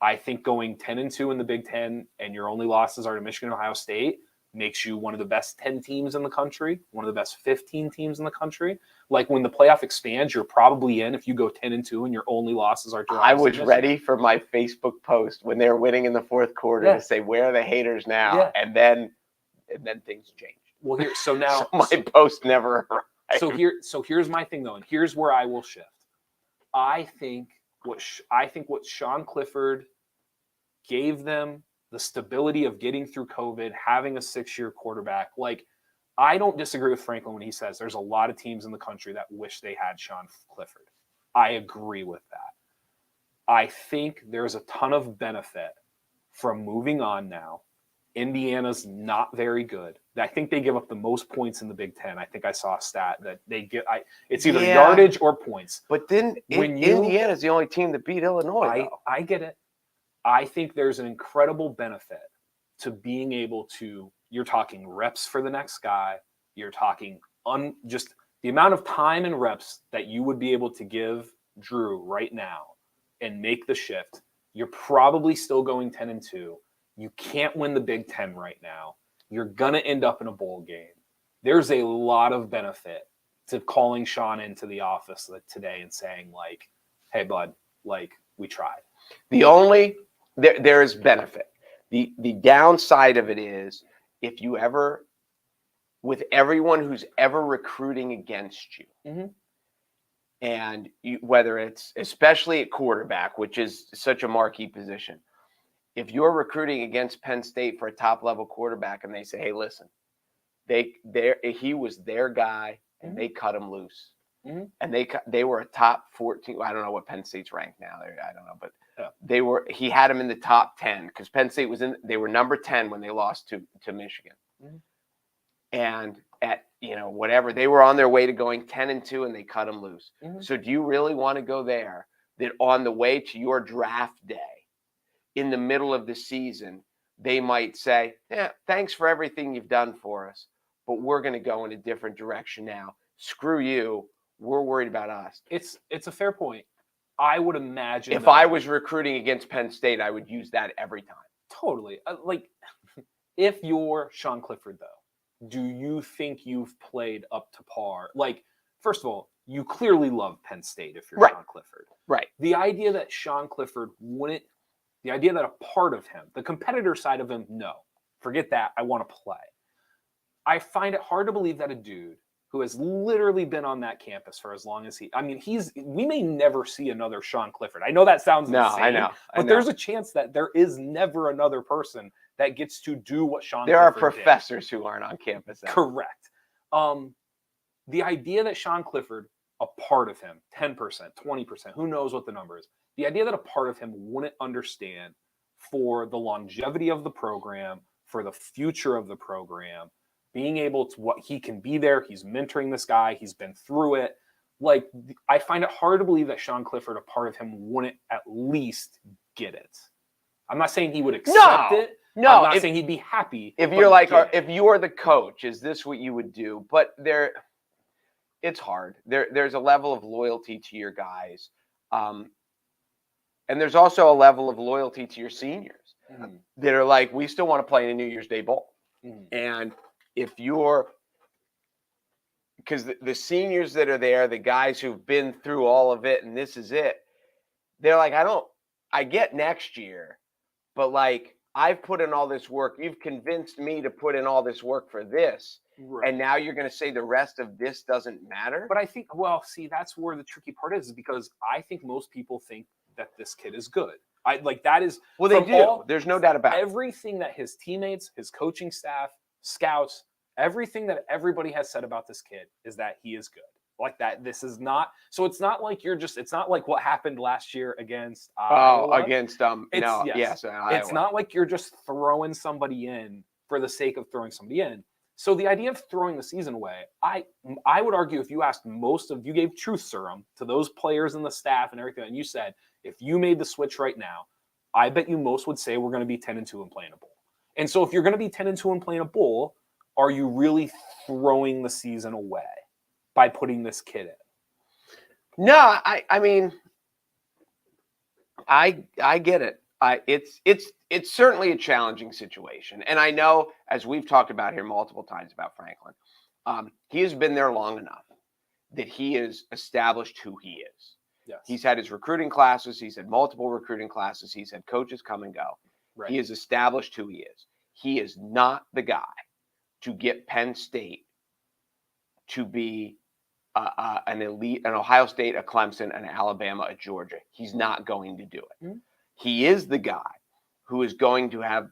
I think going 10-2 in the Big Ten and your only losses are to Michigan and Ohio State makes you one of the best 10 teams in the country, one of the best 15 teams in the country. Like when the playoff expands, you're probably in if you go 10-2 and your only losses are to Ohio State. I was ready for my Facebook post when they were winning in the fourth quarter to say, where are the haters now? Yeah. And then things changed. Well, so now my post never arrived. So here's my thing though, and here's where I will shift. I think what Sean Clifford gave them the stability of getting through COVID, having a 6-year quarterback. Like, I don't disagree with Franklin when he says there's a lot of teams in the country that wish they had Sean Clifford. I agree with that. I think there's a ton of benefit from moving on now. Indiana's not very good. I think they give up the most points in the Big Ten. I think I saw a stat that they get. It's either yardage or points. But then Indiana's the only team that beat Illinois. I get it. I think there's an incredible benefit to being able to. You're talking reps for the next guy. You're talking just the amount of time and reps that you would be able to give Drew right now and make the shift. You're probably still going 10-2. You can't win the Big Ten right now. You're going to end up in a bowl game. There's a lot of benefit to calling Sean into the office today and saying, like, hey, bud, like, we tried. There is benefit. The downside of it is if you ever, with everyone who's ever recruiting against you, and whether it's especially at quarterback, which is such a marquee position, if you're recruiting against Penn State for a top-level quarterback and they say, hey, listen, he was their guy and they cut him loose. And they were a top 14. I don't know what Penn State's ranked now. I don't know, but he had him in the top 10 because Penn State they were number 10 when they lost to Michigan. And at whatever, they were on their way to going 10-2 and they cut him loose. So do you really want to go there that on the way to your draft day, in the middle of the season, they might say, yeah, thanks for everything you've done for us, but we're going to go in a different direction now. Screw you. We're worried about us. It's a fair point. I would imagine if I was recruiting against Penn State, I would use that every time. Totally. Like, if you're Sean Clifford, though, do you think you've played up to par? Like, first of all, you clearly love Penn State if you're Sean Clifford. Right. The idea that Sean Clifford wouldn't, the idea that a part of him, the competitor side of him, no, forget that. I want to play. I find it hard to believe that a dude who has literally been on that campus for as long as we may never see another Sean Clifford. I know that sounds insane, I know. But there's a chance that there is never another person that gets to do what Sean There Clifford are professors who aren't on campus. Correct. The idea that Sean Clifford, a part of him, 10%, 20%, who knows what the number is, the idea that a part of him wouldn't understand for the longevity of the program, for the future of the program, being able to what he can be there. He's mentoring this guy. He's been through it. Like, I find it hard to believe that Sean Clifford, a part of him, wouldn't at least get it. I'm not saying he would accept it. No, I'm not saying he'd be happy. If you're like, if you're the coach, is this what you would do? But it's hard. There's a level of loyalty to your guys. And there's also a level of loyalty to your seniors that are like, we still want to play in a New Year's Day Bowl. And if you're, because the seniors that are there, the guys who've been through all of it and this is it, they're like, I get next year, but like, I've put in all this work. You've convinced me to put in all this work for this. Right. And now you're going to say the rest of this doesn't matter? But I think, well, see, that's where the tricky part is because I think most people think that this kid is good. That is. Well, they do. There's no doubt about it. Everything that his teammates, his coaching staff, scouts, everything that everybody has said about this kid is that he is good. Like that, this is not. So it's not like it's not like what happened last year against. It's not like you're just throwing somebody in for the sake of throwing somebody in. So the idea of throwing the season away, I would argue if you asked you gave truth serum to those players and the staff and everything, and you said, if you made the switch right now, I bet you most would say we're going to be 10-2 and playing a bowl. And so if you're going to be 10-2 and playing a bowl, are you really throwing the season away by putting this kid in? No, I mean, I get it. It's certainly a challenging situation. And I know, as we've talked about here multiple times about Franklin, he has been there long enough that he has established who he is. Yes. He's had his recruiting classes. He's had multiple recruiting classes. He's had coaches come and go. Right. He has established who he is. He is not the guy to get Penn State to be an elite, an Ohio State, a Clemson, an Alabama, a Georgia. He's not going to do it. Mm-hmm. He is the guy who is going to have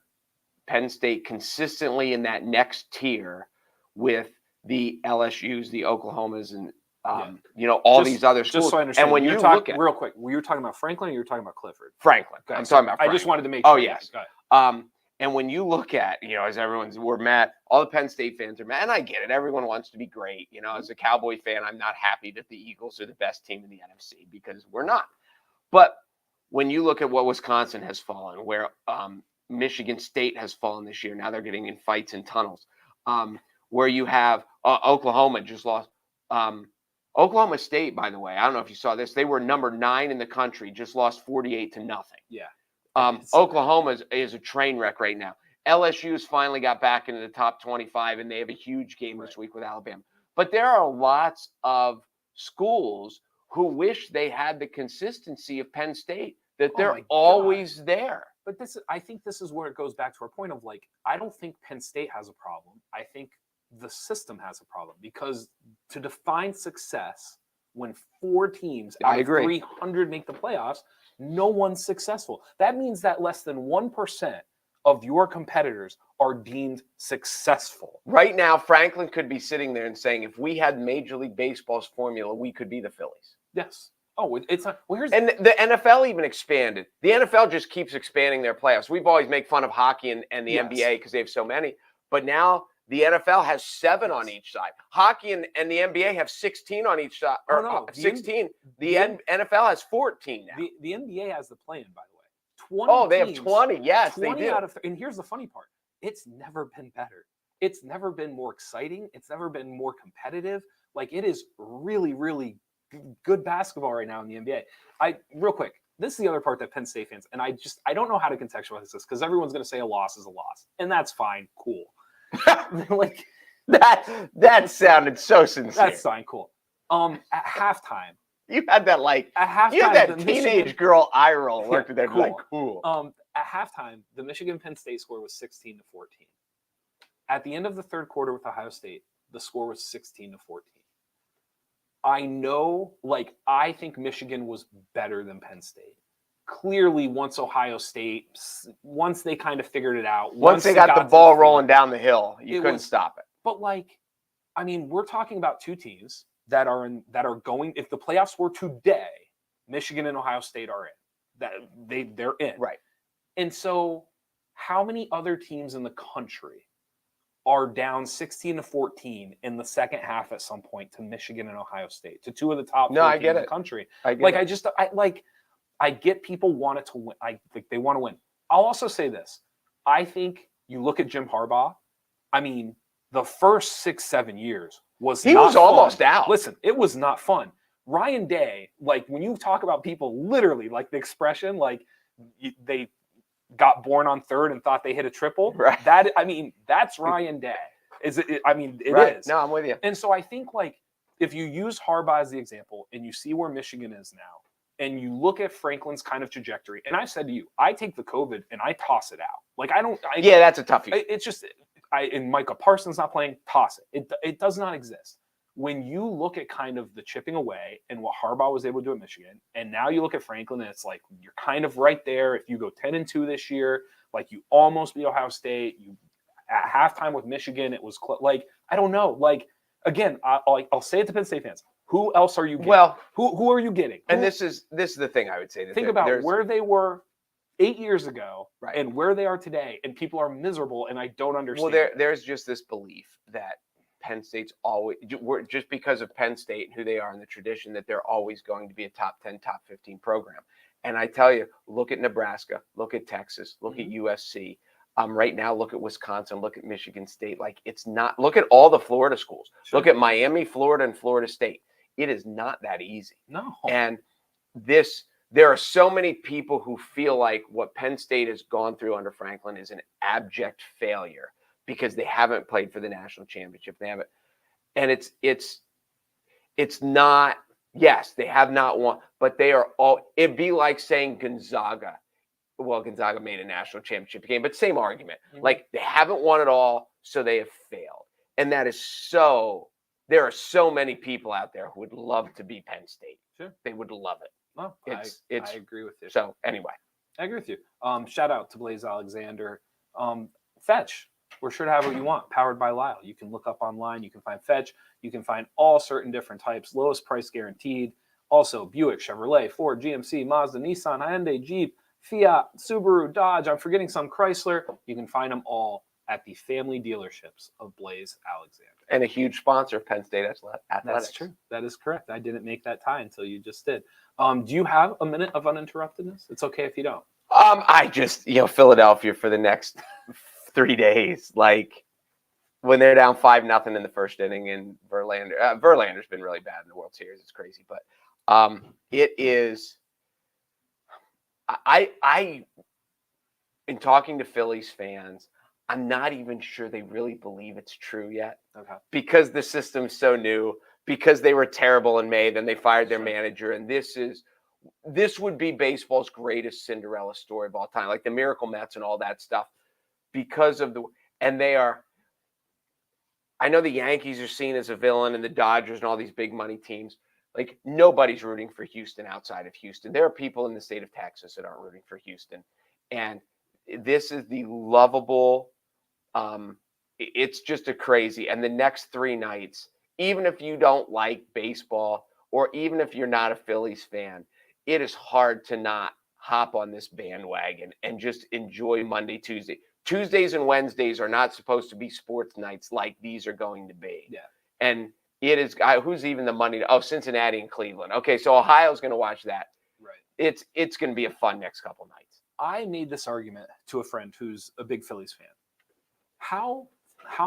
Penn State consistently in that next tier with the LSUs, the Oklahomas, and all these other schools. Just so I understand, and when you're you talking look at real quick, were you talking about Franklin or you were talking about Clifford? Franklin, Okay, I'm so talking about I Franklin. just wanted to make Oh, sure. yes. Go ahead. And when you look at, as we're mad, all the Penn State fans are mad, and I get it. Everyone wants to be great. As a Cowboy fan, I'm not happy that the Eagles are the best team in the NFC because we're not. But when you look at what Wisconsin has fallen, where Michigan State has fallen this year, now they're getting in fights in tunnels, where you have Oklahoma just lost. Oklahoma State, by the way, I don't know if you saw this, they were number 9 in the country, just lost 48-0. Yeah. Oklahoma is a train wreck right now. LSU's finally got back into the top 25, and they have a huge game this week with Alabama. But there are lots of schools who wish they had the consistency of Penn State, that they're always there. But I think this is where it goes back to our point of I don't think Penn State has a problem. I think the system has a problem because to define success when 4 teams out of 300 make the playoffs, no one's successful. That means that less than 1% of your competitors are deemed successful. Right now, Franklin could be sitting there and saying, if we had Major League Baseball's formula, we could be the Phillies. Yes. Oh, it's not. And the NFL even expanded. The NFL just keeps expanding their playoffs. We've always made fun of hockey and the NBA because they have so many. But now the NFL has 7 on each side. Hockey and the NBA have 16 on each side. Or 16. The NFL has 14 now. The NBA has the play-in, by the way. 20 they teams, have 20. Yes, 20 they do. Out of and here's the funny part. It's never been better. It's never been more exciting. It's never been more competitive. It is really, really good basketball right now in the NBA. Real quick, this is the other part that Penn State fans, and I don't know how to contextualize this because everyone's going to say a loss is a loss, and that's fine, cool. That sounded so sincere. That's fine, cool. At halftime, you had that you had that teenage girl eye roll. Looked at that cool. At halftime, the Michigan-Penn State score was 16-14. At the end of the third quarter with Ohio State, the score was 16-14. I know, I think Michigan was better than Penn State. Clearly, once they kind of figured it out. Once they got the ball rolling down the hill, you couldn't stop it. But we're talking about 2 teams that are going. If the playoffs were today, Michigan and Ohio State are in. They're in. Right. And so, how many other teams in the country are down 16-14 in the second half at some point to Michigan and Ohio State, to 2 of the top 4 teams in the country? I get people want it to win. I think they want to win. I'll also say this. I think you look at Jim Harbaugh. I mean, the first 6-7 years he was almost out. Listen, it was not fun. Ryan Day, when you talk about people literally, the expression, they got born on third and thought they hit a triple. Right. That's Ryan Day. It is. No, I'm with you. And so I think if you use Harbaugh as the example and you see where Michigan is now, and you look at Franklin's kind of trajectory, and I've said to you, I take the COVID and I toss it out. That's a toughie. It's just, and Micah Parsons not playing, toss it. It does not exist. When you look at kind of the chipping away and what Harbaugh was able to do at Michigan, and now you look at Franklin, and it's you're kind of right there. If you go 10-2 this year, you almost beat Ohio State. You at halftime with Michigan, it was I don't know. Again, I'll say it to Penn State fans. Who else are you getting? Well, who are you getting? And this is the thing I would say. Think about where they were 8 years ago, right, and where they are today, and people are miserable, and I don't understand. Well, there's just this belief that Penn State's always, just because of Penn State and who they are and the tradition, that they're always going to be a top 10, top 15 program. And I tell you, look at Nebraska, look at Texas, look at USC. Right now, look at Wisconsin, look at Michigan State. It's not, look at all the Florida schools. Sure. Look at Miami, Florida, and Florida State. It is not that easy. No. And there are so many people who feel like what Penn State has gone through under Franklin is an abject failure because they haven't played for the national championship. They haven't. And it's not, yes, they have not won, but they are all, it'd be like saying Gonzaga. Well, Gonzaga made a national championship game, but same argument. Mm-hmm. They haven't won it all, so they have failed. And that is there are so many people out there who would love to be Penn State. Sure. They would love it. Well, I agree with you. So anyway. I agree with you. Shout out to Blaze Alexander. Fetch, We're sure to have what you want. Powered by Lyle. You can look up online. You can find Fetch. You can find all certain different types. Lowest price guaranteed. Also, Buick, Chevrolet, Ford, GMC, Mazda, Nissan, Hyundai, Jeep, Fiat, Subaru, Dodge. I'm forgetting some, Chrysler. You can find them all at the family dealerships of Blaze Alexander. And a huge sponsor of Penn State Athletics. That's true. That is correct. I didn't make that tie until you just did. Do you have a minute of uninterruptedness? It's okay if you don't. I just, Philadelphia for the next 3 days, like when they're down 5-0 in the first inning, and Verlander's been really bad in the World Series. It's crazy, but it is. I in talking to Phillies fans, I'm not even sure they really believe it's true yet. Okay. Because the system's so new, because they were terrible in May, then they fired their manager, and this would be baseball's greatest Cinderella story of all time, like the Miracle Mets and all that stuff, because of they are. I know the Yankees are seen as a villain, and the Dodgers and all these big money teams. Like, nobody's rooting for Houston outside of Houston. There are people in the state of Texas that aren't rooting for Houston, and this is the lovable. It's just a crazy. And the next 3 nights, even if you don't like baseball, or even if you're not a Phillies fan, it is hard to not hop on this bandwagon and just enjoy Monday, Tuesday. Tuesdays and Wednesdays are not supposed to be sports nights like these are going to be. Yeah. And it is, who's even the money? Cincinnati and Cleveland. Okay, so Ohio's going to watch that. Right. It's going to be a fun next couple nights. I made this argument to a friend who's a big Phillies fan. How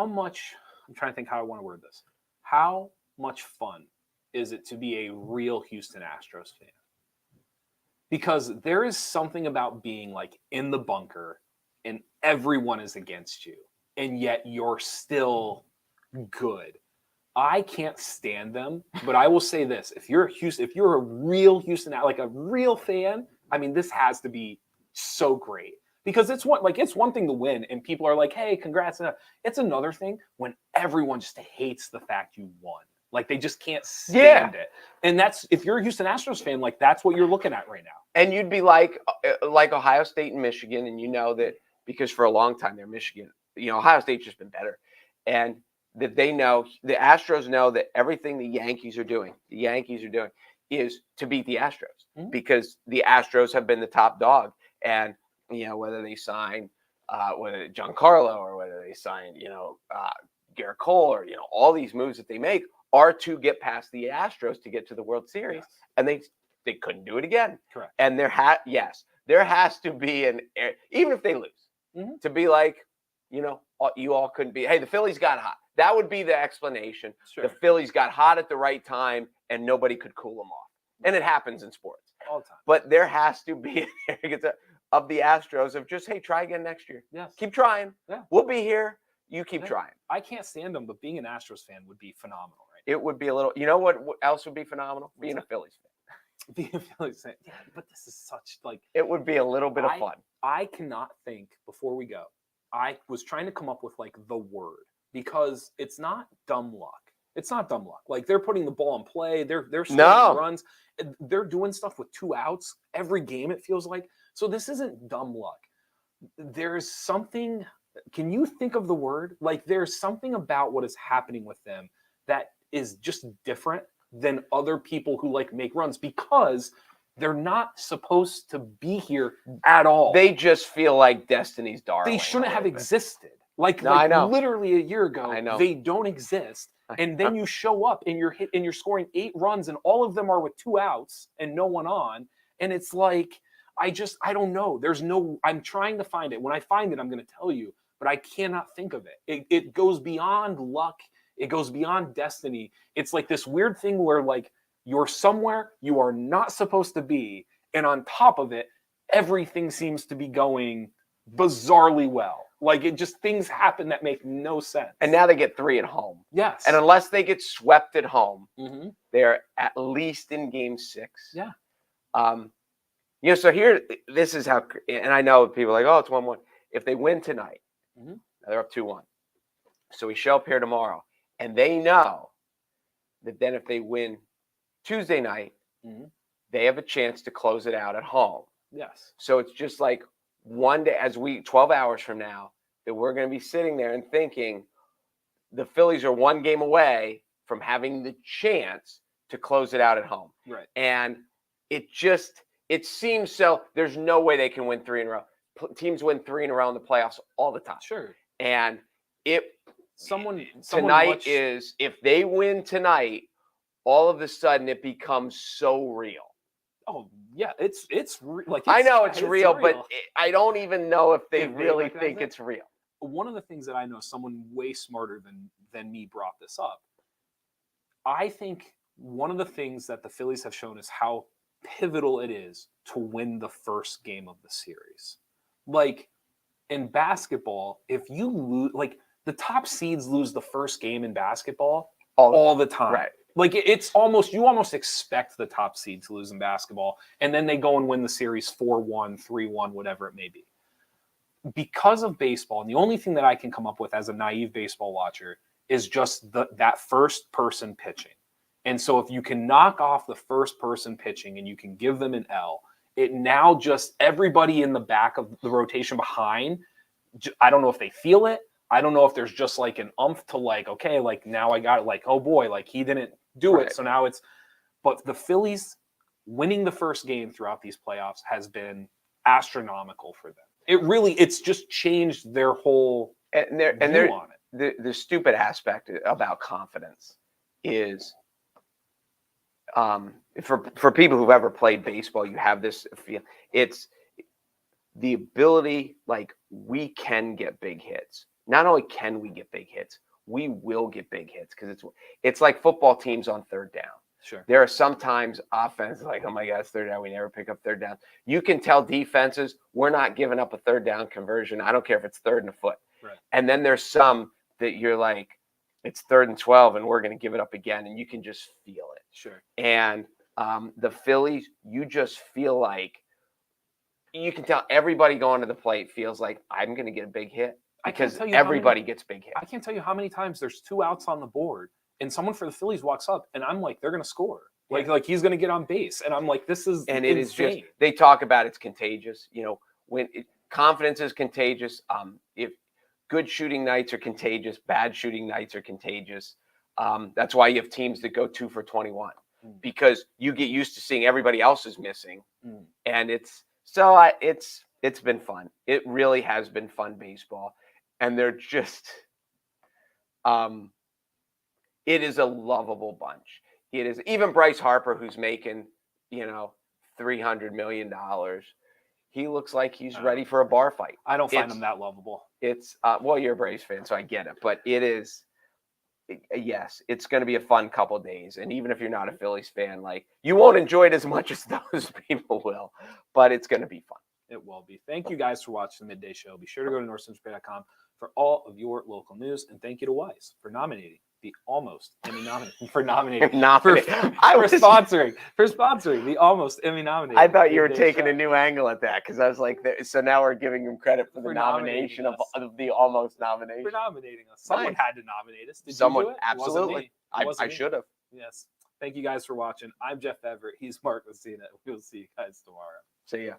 much, I'm trying to think how I want to word this. How much fun is it to be a real Houston Astros fan? Because there is something about being like in the bunker and everyone is against you, and yet you're still good. I can't stand them, but I will say this: if you're a real Houston, like a real fan, I mean, this has to be so great. Because it's one thing to win and people are like, hey, congrats. It's another thing when everyone just hates the fact you won. Like, they just can't stand it. And that's, if you're a Houston Astros fan, like, that's what you're looking at right now. And you'd be like Ohio State and Michigan, and you know that because for a long time they're Michigan. Ohio State's just been better. And that they know, the Astros know that everything the Yankees are doing is to beat the Astros, because the Astros have been the top dog. And whether they sign whether Giancarlo or whether they sign, Garrett Cole, or, all these moves that they make are to get past the Astros to get to the World Series. Yes. And they couldn't do it again. Correct. And there has to be even if they lose, to be like, you all couldn't be, hey, the Phillies got hot. That would be the explanation. Sure. The Phillies got hot at the right time and nobody could cool them off. And it happens in sports all the time. But there has to be of the Astros of just, hey, try again next year. Yes. Keep trying. Yeah. We'll be here. You keep trying. I can't stand them, but being an Astros fan would be phenomenal, right? It would be a little, what else would be phenomenal? Being a Phillies fan. Being a Phillies fan. Yeah, but this is such it would be a little bit of fun. I cannot think, before we go, I was trying to come up with the word, because it's not dumb luck. It's not dumb luck. Like, they're putting the ball in play. They're scoring runs. They're doing stuff with 2 outs every game, it feels like. So this isn't dumb luck. There's something. Can you think of the word? Like, there's something about what is happening with them that is just different than other people who make runs, because they're not supposed to be here at all. They just feel like destiny's darling. They shouldn't have existed. I know. Literally a year ago, I know. they don't exist. And then you show up and you're scoring 8 runs, and all of them are with 2 outs and no one on. And it's like, I don't know. I'm trying to find it. When I find it, I'm going to tell you, but I cannot think of it. It goes beyond luck. It goes beyond destiny. It's like this weird thing where you're somewhere you are not supposed to be. And on top of it, everything seems to be going bizarrely well. Things happen that make no sense. And now they get 3 at home. Yes. And unless they get swept at home, they're at least in game 6. Yeah. So here, this is how, and I know people are like, oh, it's 1-1. If they win tonight, they're up 2-1. So we show up here tomorrow, and they know that then if they win Tuesday night, they have a chance to close it out at home. Yes. So it's just like 1 day, 12 hours from now, that we're going to be sitting there and thinking the Phillies are one game away from having the chance to close it out at home. Right. And it seems so. There's no way they can win 3 in a row. Teams win 3 in a row in the playoffs all the time. Sure. And someone tonight watched... is, if they win tonight, all of a sudden it becomes so real. Oh yeah, it's like I know it's real, but I don't even know if they really think it's real. One of the things that I know, someone way smarter than me brought this up. I think one of the things that the Phillies have shown is how pivotal it is to win the first game of the series. Like in basketball, if you lose, like the top seeds lose the first game in basketball all the time. Right. Like you almost expect the top seed to lose in basketball, and then they go and win the series 4-1, 3-1, whatever it may be. Because of baseball, and the only thing that I can come up with as a naive baseball watcher is just that first person pitching. And so if you can knock off the first person pitching and you can give them an L, it now just everybody in the back of the rotation behind, I don't know if they feel it. I don't know if there's just like an umph to like, okay, like now I got it, like, oh boy, like he didn't do it. So now but the Phillies winning the first game throughout these playoffs has been astronomical for them. It's just changed their whole view on it. The stupid aspect about confidence is for people who've ever played baseball, you have this feel. It's the ability, like, we can get big hits. Not only can we get big hits, we will get big hits, because it's like football teams on third down. Sure. There are sometimes offenses like, oh my God, it's third down. We never pick up third down. You can tell defenses, we're not giving up a third down conversion. I don't care if it's 3rd and a foot. Right. And then there's some that you're like, it's 3rd and 12 and we're going to give it up again. And you can just feel it. Sure. And the Phillies, you just feel like, you can tell everybody going to the plate feels like, I'm going to get a big hit. Because everybody gets big hits. I can't tell you how many times there's 2 outs on the board and someone for the Phillies walks up and I'm like, they're going to score. Like he's going to get on base. And I'm like, this is and insane. It is just, they talk about it's contagious. You know, when confidence is contagious. If good shooting nights are contagious, bad shooting nights are contagious. That's why you have teams that go 2 for 21 because you get used to seeing everybody else is missing. And it's been fun. It really has been fun baseball. And they're just, it is a lovable bunch. It is, even Bryce Harper, who's making, $300 million. He looks like he's ready for a bar fight. I don't find him that lovable. It's, well, you're a Braves fan, so I get it. But it is, yes, it's going to be a fun couple of days. And even if you're not a Phillies fan, like, you won't enjoy it as much as those people will. But it's going to be fun. It will be. Thank you guys for watching the Midday Show. Be sure to go to NorthcentralPa.com for all of your local news. And thank you to Weis for nominating the almost Emmy-nominated, for sponsoring the almost Emmy-nominated. I thought you were taking a new angle at that, because I was like, so now we're giving him credit for the nomination of the almost nomination. For nominating us. Someone had to nominate us. Did Someone, you do it? absolutely. I should have. Yes. Thank you guys for watching. I'm Jeff Everett. He's Mark Messina. We'll see you guys tomorrow. See ya.